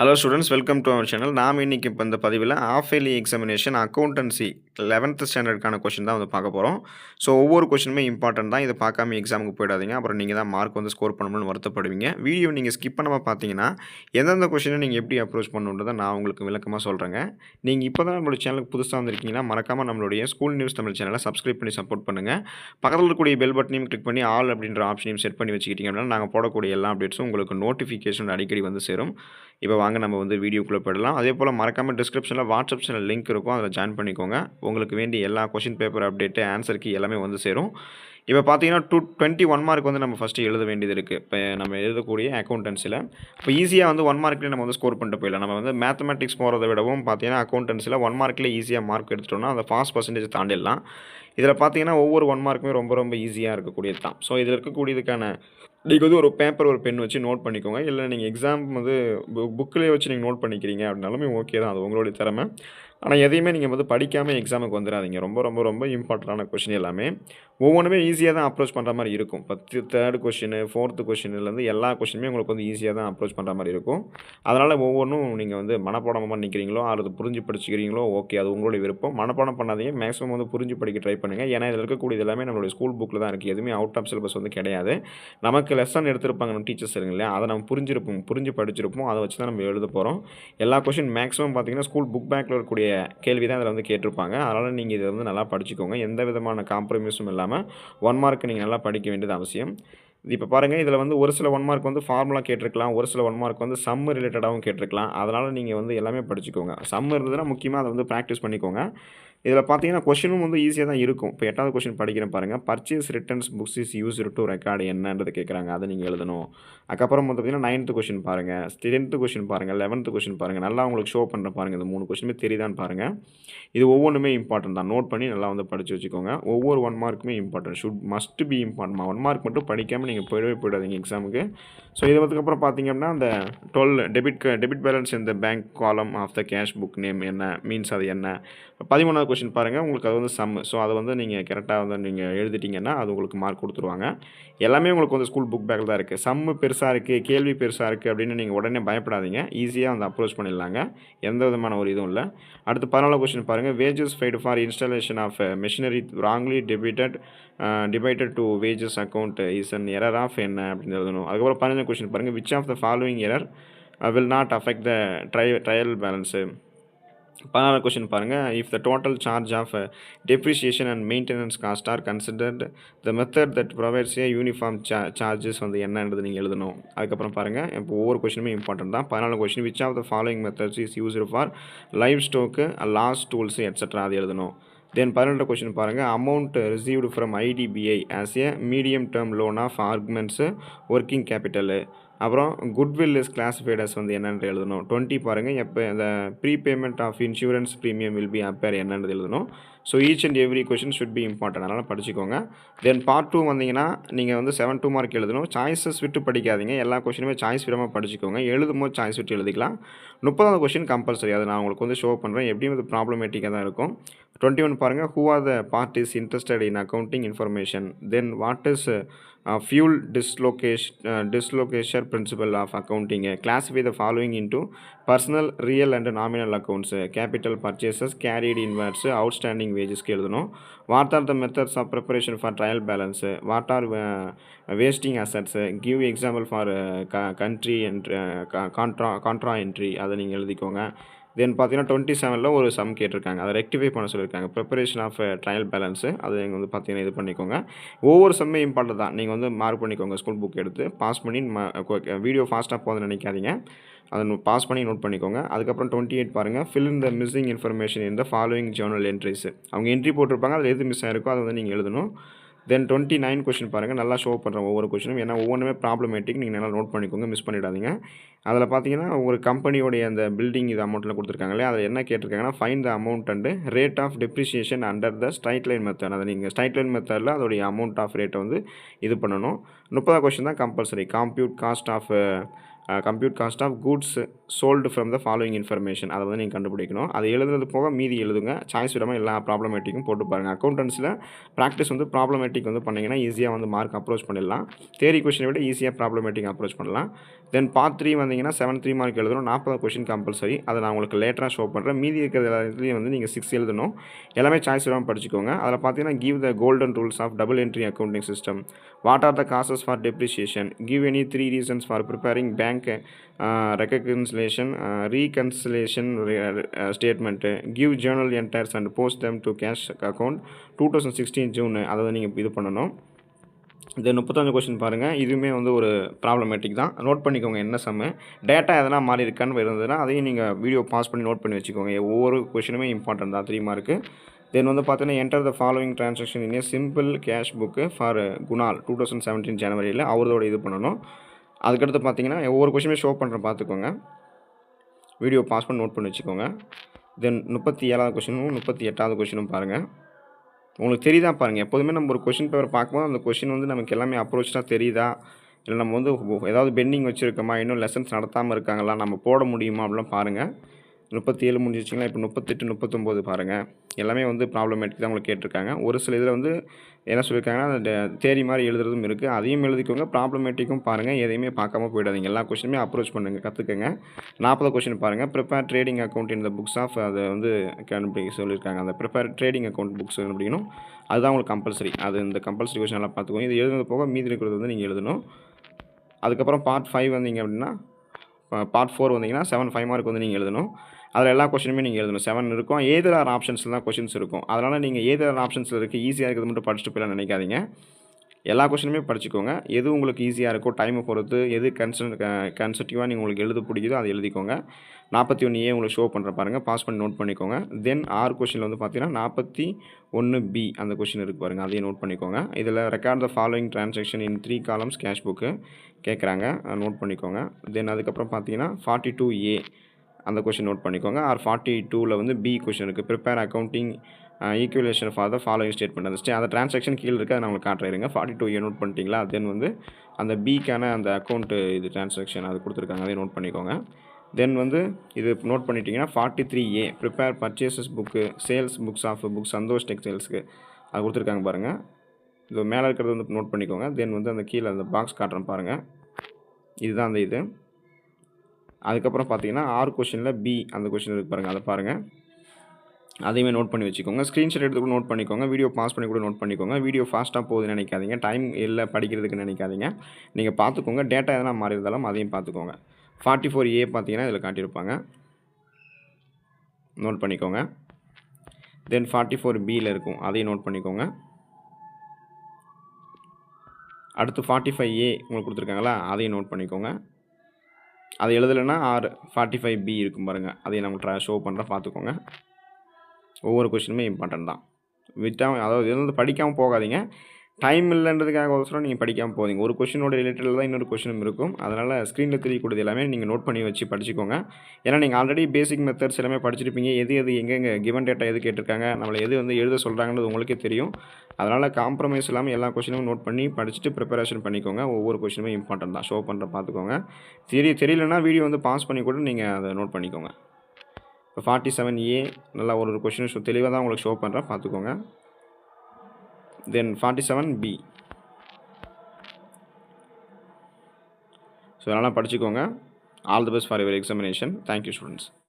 Hello students, welcome to our channel. நாம் இன்னைக்கு இப்போ இந்த பதிவில் half yearly examination accountancy 11th ஸ்டாண்டர்டுக்கான கொஷின் தான் வந்து பார்க்க போகிறோம். ஸோ ஒவ்வொரு கொஷினுமே இம்பார்ட்டன்ட் தான். இதை பார்க்காம எக்ஸாமுக்கு போயிடாதீங்க. அப்புறம் நீங்கள் தான் மார்க் வந்து ஸ்கோர் பண்ணணும்னு வருத்தப்படுவீங்க. வீடியோ நீங்கள் ஸ்கிப் பண்ணாமல் பார்த்தீங்கன்னா எந்தெந்த கொஷினை நீங்கள் எப்படி அப்ரோச் பண்ணணுன்றதை நான் உங்களுக்கு விளக்கமாக சொல்கிறேங்க. நீங்கள் இப்போ தான் நம்மளுடைய சேனலுக்கு புதுசாக வந்திருக்கீங்கன்னா மறக்காமல் நம்மளுடைய ஸ்கூல் நியூஸ் தமிழ் சேனலை சப்ஸ்கிரைப் பண்ணி சப்போர்ட் பண்ணுங்கள். பக்கத்தில் இருக்கக்கூடிய பெல் பட்டனையும் கிளிக் பண்ணி ஆல் அப்படின்ற ஆப்ஷனையும் செட் பண்ணி வச்சுக்கிட்டீங்க அப்படின்னா நாங்கள் போடக்கூடிய எல்லா அப்டேட்ஸும் உங்களுக்கு நோட்டிஃபிகேஷன் அடிக்கடி வந்து சேரும். இப்போ வாங்க நம்ம வந்து வீடியோக்குள்ளே போயிடலாம். அதே போல் மறக்காமல் டிஸ்கிரிப்ஷனில் வாட்ஸ்அப் சேனல் லிங்க் இருக்கும், அதில் ஜாயின் பண்ணிக்கோங்க. உங்களுக்கு வேண்டிய எல்லா question paper update, answer key எல்லாமே வந்து சேரும். இப்போ பார்த்தீங்கன்னா 21 மார்க் வந்து நம்ம ஃபஸ்ட்டு எழுத வேண்டியது இருக்குது. இப்போ நம்ம எழுதக்கூடிய அக்கௌண்டன்சியில் இப்போ ஈஸியாக வந்து 1 மார்க்லேயே நம்ம வந்து ஸ்கோர் பண்ணிட்டு போயிடலாம். நம்ம வந்து மேத்தமெட்டிக்ஸ் போகிறத விடவும் பார்த்தீங்கன்னா அக்கௌண்டன்சியில் 1 மார்க்லேயே ஈஸியாக மார்க் எடுத்துட்டோம்னா அந்த பாஸ் பர்சன்டேஜ் தாண்டிடலாம். இதில் பார்த்தீங்கன்னா ஒவ்வொரு 1 மார்க்குமே ரொம்ப ரொம்ப ஈஸியாக இருக்கக்கூடியது தான். ஸோ இதில் இருக்கக்கூடியதுக்கான நீங்கள் வந்து ஒரு பேப்பர் ஒரு பென் வச்சு நோட் பண்ணிக்கோங்க. இல்லை நீங்கள் எக்ஸாம் வந்து புக்கிலேயே வச்சு நீங்கள் நோட் பண்ணிக்கிறீங்க அப்படின்னாலுமே ஓகே தான், அது உங்களுடைய திறமை. ஆனால் எதையுமே நீங்கள் வந்து படிக்காமல் எக்ஸாமுக்கு வந்துடாதீங்க. ரொம்ப ரொம்ப ரொம்ப இம்பார்ட்டண்டான கொஷின் எல்லாமே ஒவ்வொன்றுமே ஈஸியாக தான் அப்ரோச் பண்ணுற மாதிரி இருக்கும். 3rd கொஷின் 4th கொஷின்லேருந்து எல்லா கொஷினுமே உங்களுக்கு வந்து ஈஸியாக தான் அப்ரோச் பண்ணுற மாதிரி இருக்கும். அதனால் ஒவ்வொன்றும் நீங்கள் வந்து மனப்பாடம் பண்ணிக்கிறீங்களோ அல்லது புரிஞ்சு படிச்சுக்கிறீங்களோ ஓகே, அது உங்களுடைய விருப்பம். மனப்பாடம் பண்ணாதீங்க, மேக்ஸிமம் வந்து புரிஞ்சு படிக்க ட்ரை பண்ணுங்கள். ஏன்னா இதில் இருக்கக்கூடியது எல்லாமே நம்மளுடைய ஸ்கூல் புக்கில் தான் இருக்குது. எதுவுமே அவுட் ஆஃப் சிலபஸ் வந்து கிடையாது. நமக்கு லெசன் எடுத்திருப்பாங்க நம்ம டீச்சர்ஸ் இல்லைங்களா, அதை நம்ம புரிஞ்சு படிச்சிருப்போம். அதை வச்சு தான் நம்ம எழுத போகிறோம். எல்லா கொஷின் மேக்ஸிமம் பார்த்தீங்கன்னா ஸ்கூல் புக் பேக்கில் இருக்கக்கூடிய கேள்வி தான் இதில் வந்து கேட்டிருப்பாங்க. அதனால் நீங்கள் இதை வந்து நல்லா படிச்சுக்கோங்க. எந்த விதமான காம்ப்ரமைஸும் இல்லாமல் 1 மார்க் நீங்கள் நல்லா படிக்க வேண்டியது அவசியம். இப்போ பாருங்கள், இதில் வந்து ஒரு சில 1 மார்க் வந்து ஃபார்முலா கேட்டிருக்கலாம், ஒரு சில 1 மார்க் வந்து சம் ரிலேட்டடாகவும் கேட்டிருக்கலாம். அதனால் நீங்கள் வந்து எல்லாமே படிச்சுக்கோங்க. சம் இருந்ததுன்னா முக்கியமாக அதை வந்து ப்ராக்டிஸ் பண்ணிக்கோங்க. இதில் பார்த்தீங்கன்னா கொஷினும் வந்து ஈஸியாக தான் இருக்கும். இப்போ 8வது கொஷின் படிக்கிறேன் பாருங்கள். Purchase returns books is used to record என்னன்றது கேட்குறாங்க, அதை நீங்கள் எழுதணும். அதுக்கப்புறம் வந்து பார்த்தீங்கன்னா 9th கொஷின் பாருங்கள், 10th கொஷின் பாருங்கள், 11th கொஷின் பாருங்கள். நல்லா உங்களுக்கு ஷோ பண்ணுற பாருங்கள், இந்த 3 கொஷினுமே தெரியுதான்னு பாருங்கள். இது ஒவ்வொன்றுமே இம்பார்ட்டன்ட் தான். நோட் பண்ணி நல்லா வந்து படித்து வச்சுக்கோங்க. ஒவ்வொரு 1 மார்க்குமே important, must be important. 1 mark மட்டும் படிக்காமல் நீங்கள் போயிடாதீங்க எக்ஸாமுக்கு. ஸோ இது அதுக்கப்புறம் பார்த்தீங்க அப்படின்னா அந்த 12 டெபிட் பேலன்ஸ் இந்த bank column of the cash book name என்ன மீன்ஸ் அது என்ன. 13வது கொஷின் பாருங்கள், உங்களுக்கு அது வந்து சம். ஸோ அதை வந்து நீங்கள் கரெக்டாக வந்து நீங்கள் எழுதிட்டிங்கன்னா அது உங்களுக்கு மார்க் கொடுத்துருவாங்க. எல்லாமே உங்களுக்கு வந்து ஸ்கூல் புக் பேக்கில் தான் இருக்குது. சம்மு பெருசாக இருக்குது, கேள்வி பெருசாக இருக்குது அப்படின்னு நீங்கள் உடனே பயப்படாதீங்க. ஈஸியாக வந்து அப்ரோச் பண்ணிடலாங்க, எந்த விதமான ஒரு இதுவும் இல்லை. அடுத்து 14வது கொஷின் பாருங்கள். Wages paid for installation of machinery wrongly debited to wages account is an error of என்ன அப்படின்னு எழுதணும். அதுக்கப்புறம் 15வது கொஷின் பாருங்கள். Which of the following error will not affect the trial balance. 16வது கொஷின் பாருங்கள். If the total charge of depreciation and maintenance cost are considered the method that provides a uniform charges வந்து என்னன்றது நீங்கள் எழுதணும். அதுக்கப்புறம் பாருங்கள், இப்போ ஒவ்வொரு கொஷினுமே இம்பார்ட்டன்ட் தான். 14வது question. Which of the following methods is used for live stock, loss tools etcetera அது எழுதணும். தென் 12வது கொஷின் பாருங்கள். Amount received from IDBI as a medium term loan of augments working capital. அப்புறம் குட்வில் இஸ் கிளாஸிஃபைட் அஸ் வந்து என்னென்று எழுதணும். 20 பாருங்கள். எப்போ இந்த prepayment of insurance premium will be appear என்னன்றது எழுதணும். So each and every question should be important, அதனால் படிச்சுக்கோங்க. தென் பார்ட் 2 வந்தீங்கன்னா நீங்கள் வந்து 7 மார்க் எழுதணும். சாய்ஸஸ் விட்டு படிக்காதீங்க, எல்லா கொஷினுமே சாய்ஸ் விடாமல் படிச்சுக்கோங்க. எழுதும் போது சாய்ஸ் விட்டு எழுதிக்கலாம். 30வது கொஷின் கம்பல்சரி, அதை நான் உங்களுக்கு வந்து ஷோ பண்ணுறேன். எப்படியும் இது ப்ராப்ளமேட்டிக்காக தான் இருக்கும். 21 பாருங்கள். Who are the parties interested in accounting information. Then what is fuel dislocation principle of accounting. Classify the following into personal, real and nominal accounts. Capital purchases, carried inwards, outstanding wages எழுதணும். What are the methods of preparation for trial balance? What are wasting assets? Give example for country and contra entry, அதை நீங்கள் எழுதிக்கோங்க. தென் பார்த்தீங்கன்னா 27ல் ஒரு some கேட்டிருக்காங்க, அதை rectify பண்ண சொல்லியிருக்காங்க. ப்ரிப்பரேஷன் ஆஃப் ட்ரையல் பேலன்ஸு, அதை நீங்கள் வந்து பார்த்தீங்கன்னா இது பண்ணிக்கோங்க. ஒவ்வொரு சம்மே இம்பார்ட்டன்ட் தான். நீங்கள் வந்து மார்க் பண்ணிக்கோங்க. ஸ்கூல் புக் எடுத்து பாஸ் பண்ணி வீடியோ ஃபாஸ்ட்டாக போகுதுன்னு நினைக்காதீங்க, அதை பாஸ் பண்ணி நோட் பண்ணிக்கோங்க. அதுக்கப்புறம் 28 பாருங்கள். Fill in the missing information in the following Journal entries. அவங்க என்ட்ரி போட்டிருப்பாங்க, அதில் எது மிஸ் ஆகிருக்கோ அதை வந்து நீங்கள் எழுதணும். தென் 29 கொஷின் பாருங்கள். நல்லா ஷோ பண்ணுறேன் ஒவ்வொரு கொஷினும், ஏன்னா ஒவ்வொன்றுமே ப்ராப்ளமேட்டிக். நீங்கள் நல்லா நோட் பண்ணிக்கோங்க, மிஸ் பண்ணிடாதீங்க. அதில் பார்த்தீங்கன்னா ஒரு கம்பெனியோடைய அந்த பில்டிங் இது அமௌண்ட்டில் கொடுத்துருக்காங்களே, அதில் என்ன கேட்டிருக்காங்கன்னா find the amount and rate of depreciation under the straight line method. அதை நீங்கள் ஸ்ட்ரைட் லைன் மெத்தடில் அதோடைய அமௌண்ட் ஆஃப் ரேட்டை வந்து இது பண்ணணும். 30வது கொஷின் தான் compulsory. Compute cost of goods sold from the following information அதை வந்து நீங்கள் கண்டுபிடிக்கணும். அது எழுதுறது போக மீதி எழுதுங்க. சாய்ஸ் விடாமல் எல்லா ப்ராப்ளமேட்டிக்கும் போட்டு பாருங்கள். அக்கௌண்டன்ஸில் ப்ராக்டிஸ் வந்து ப்ராப்ளமேட்டிக் வந்து பண்ணிங்கன்னா ஈஸியாக வந்து மார்க் அப்ரோச் பண்ணிடலாம். தியரி கொஷினை விட ஈஸியாக ப்ராப்ளமேட்டிக் அப்ரோச் பண்ணலாம். தென் பார்ட் 3 வந்தீங்கன்னா 7 3 மார்க் எழுதணும். 40 கொஷின் கம்பல்சரி. அதை நான் உங்களுக்கு லேட்டராக ஷோ பண்ணுறேன். மீதி இருக்கிற எல்லாத்துலேயும் வந்து நீங்கள் 6 எழுதணும். எல்லாமே சாய்ஸ் விடாமல் படிச்சுக்கோங்க. அதில் பார்த்தீங்கன்னா give the golden rules of double entry accounting system. What are the causes for depreciation? Give any 3 reasons for preparing bank reconciliation statement. Give journal entries and post them to cash account 2016 June. அதை நீங்கள் இது பண்ணணும். இந்த 35 question பாருங்கள். இதுவுமே வந்து ஒரு problematic தான். நோட் பண்ணிக்கோங்க என்ன சம்மு. டேட்டா எதனா மாறி இருக்கான்னு இருந்ததுன்னா அதையும் நீங்கள் வீடியோ பாஸ் பண்ணி நோட் பண்ணி வச்சுக்கோங்க. ஒவ்வொரு கொஷினுமே இம்பார்ட்டன்ட் தான் 3 மார்க்கு. தென் வந்து பார்த்தீங்கன்னா enter the following transaction in a simple cash book for Kunal 2017 ஜனவரியில் அவரோட இது பண்ணணும். அதுக்கடுத்து பார்த்தீங்கன்னா ஒவ்வொரு கொஷினுமே ஷோ பண்ணுறேன் பார்த்துக்கோங்க. வீடியோ பாஸ் பண்ணி நோட் பண்ணி வச்சுக்கோங்க. தென் 37வது கொஷினும் 38வது கொஷினும் பாருங்கள். உங்களுக்கு தெரியுதா பாருங்கள். எப்போதுமே நம்ம ஒரு கொஷின் பேப்பர் பார்க்கும்போது அந்த கொஷின் வந்து நமக்கு எல்லாமே அப்ரோச்சாக தெரியுதா, இல்லை நம்ம வந்து ஏதாவது பெண்டிங் வச்சுருக்கோமா, இன்னும் லெசன்ஸ் நடத்தாமல் இருக்காங்களா, நம்ம போட முடியுமா அப்படிலாம் பாருங்கள். 37 முடிஞ்சிச்சிங்களா. இப்போ 38 39 பாருங்கள். எல்லாமே வந்து ப்ராப்ளமேட்டிக் தான் உங்களுக்கு கேட்டிருக்காங்க. ஒரு சில இதில் வந்து என்ன சொல்லியிருக்காங்கன்னா அந்த தேரி மாதிரி எழுதுறதும் இருக்குது. அதையும் எழுதிக்கோங்க. ப்ராப்ளமேட்டிக்கும் பாருங்கள். எதையுமே பார்க்காம போயிடாதீங்க. எல்லா கொஷினுமே அப்ரோச் பண்ணுங்கள், கற்றுக்கங்க. 40 கொஷின் பாருங்கள். Prepare trading account in the books of அதை வந்து கண்டுபிடிக்க சொல்லியிருக்காங்க. அந்த ப்ரிப்பேர் ட்ரேடிங் அக்கௌண்ட் புக்ஸ் கண்டுபிடிக்கணும். அதுதான் உங்களுக்கு கம்பல்சரி. அது இந்த கம்பல்சரி கொஷின் எல்லாம் பார்த்துக்கோங்க. இது எழுதுனது போக மீதி இருக்கிறது வந்து நீங்கள் எழுதணும். அதுக்கப்புறம் பார்ட் 5 வந்தீங்க அப்படின்னா பார்ட் 4 வந்தீங்கன்னா 5 மார்க் வந்து நீங்கள் எழுதணும். அதில் எல்லா கொஷினுமே நீங்கள் எழுதணும். 7 இருக்கும். ஏதர் ஆர் ஆப்ஷன்ஸில் தான் கொஷின்ஸ் இருக்கும். அதனால் நீங்கள் ஏதர் ஆப்ஷன்ஸில் இருக்குது ஈஸியாக இருக்கிறது மட்டும் படிச்சுட்டு போயிடலாம் நினைக்காதீங்க. எல்லா கொஷினுமே படிச்சுக்கோங்க. எது உங்களுக்கு ஈஸியாக இருக்கோ டைமை பொறுத்து, எது கன்செப்டிவாக நீங்கள் உங்களுக்கு எழுத பிடிக்குதோ அதை எழுதிக்கோங்க. 41A உங்களுக்கு ஷோ பண்ணுற பாருங்கள். பாஸ் பண்ணி நோட் பண்ணிக்கோங்க. தென் 6 கொஷினில் வந்து பார்த்தீங்கன்னா 41B அந்த கொஷின் இருக்குது பாருங்கள். அதையும் நோட் பண்ணிக்கோங்க. இதில் record the following transaction in 3 columns cash book கேட்குறாங்க. நோட் பண்ணிக்கோங்க. தென் அதுக்கப்புறம் பார்த்தீங்கன்னா 42A அந்த கொஷின் நோட் பண்ணிக்கோங்க. ஆர் 42ல் வந்து பி கொஷின் இருக்குது. Prepare accounting equation for the following statement. அந்த ட்ரான்சாக்ஷன் கீழே இருக்குது. அதை நான் உங்களுக்கு காட்டுறேங்க. 42A நோட் பண்ணிட்டீங்களா. தென் வந்து அந்த பிக்கான அந்த அக்கௌண்ட்டு இது ட்ரான்சாக்ஷன் அது கொடுத்துருக்காங்க. அதையும் நோட் பண்ணிக்கோங்க. தென் வந்து இது நோட் பண்ணிட்டீங்கன்னா 43A prepare purchases book sales books of book Santosh டெக்ஸ்டைல்ஸ்க்கு அது கொடுத்துருக்காங்க பாருங்கள். இது மேலே இருக்கிறது வந்து நோட் பண்ணிக்கோங்க. தென் வந்து அந்த கீழே அந்த பாக்ஸ் காட்டுறேன் பாருங்கள். இதுதான் அந்த இது. அதுக்கப்புறம் பார்த்தீங்கன்னா 6 கொஷினில் பி அந்த கொஷின் இருக்குது பாருங்கள். அதை பாருங்கள். அதையுமே நோட் பண்ணி வச்சுக்கோங்க. ஸ்க்ரீன்ஷாட் எடுத்து கூட நோட் பண்ணிக்கோங்க. வீடியோ பாஸ் பண்ணி கூட நோட் பண்ணிக்கோங்க. வீடியோ ஃபாஸ்ட்டாக போகுதுன்னு நினைக்காதீங்க. டைம் இல்லை படிக்கிறதுக்கு நினைக்காதீங்க. நீங்கள் பார்த்துக்கோங்க. டேட்டா எதனா மாறி இருந்தாலும் அதையும் பார்த்துக்கோங்க. 44A பார்த்தீங்கன்னா இதில் காட்டியிருப்பாங்க. நோட் பண்ணிக்கோங்க. தென் 44Bயில் இருக்கும். அதையும் நோட் பண்ணிக்கோங்க. அடுத்து 45A உங்களுக்கு கொடுத்துருக்காங்களா, அதையும் நோட் பண்ணிக்கோங்க. அதை எழுதலைன்னா 45B இருக்கும் பாருங்கள். அதையும் நம்ம ஷோ பண்ணுற பார்த்துக்கோங்க. ஒவ்வொரு கொஷினுமே இம்பார்ட்டன்ட் தான். விட்டாமல் அதாவது இது படிக்காமல் போகாதீங்க. டைம் இல்லைன்றதுக்காக அவசரம் நீங்கள் படிக்காமல் போதீங்க. ஒரு கொஷினோட ரிலேட்டடில் தான் இன்னொரு கொஷினும் இருக்கும். அதனால் ஸ்க்ரீனில் தெரியக்கூடியது எல்லாமே நீங்கள் நோட் பண்ணி வச்சு படிச்சுக்கோங்க. ஏன்னா நீங்கள் ஆல்ரெடி பேசிக் மெத்தட்ஸ் எல்லாமே படிச்சிருப்பீங்க. எது எங்கெங்கே கிவன் டேட்டா எது கேட்டிருக்காங்க, நம்மளை எது வந்து எழுத சொல்கிறாங்கன்றது உங்களுக்கே தெரியும். அதனால் காம்ப்ரமைஸ் இல்லாமல் எல்லா கொஷினும் நோட் பண்ணி படிச்சுட்டு ப்ரிப்பரேஷன் பண்ணிக்கோங்க. ஒவ்வொரு கொஷினுமே இம்பார்ட்டன்ட் தான். ஷோ பண்ணுற பார்த்துக்கோங்க. தெரியலன்னா வீடியோ வந்து பாஸ் பண்ணி கூட நீங்கள் அதை நோட் பண்ணிக்கோங்க. இப்போ 47A நல்லா ஒரு கொஷின் தெளிவாக தான் உங்களுக்கு ஷோ பண்ணுறேன் பார்த்துக்கோங்க. தென் 47B. ஸோ அதனால் படிச்சுக்கோங்க. All the best for your examination. Thank you students.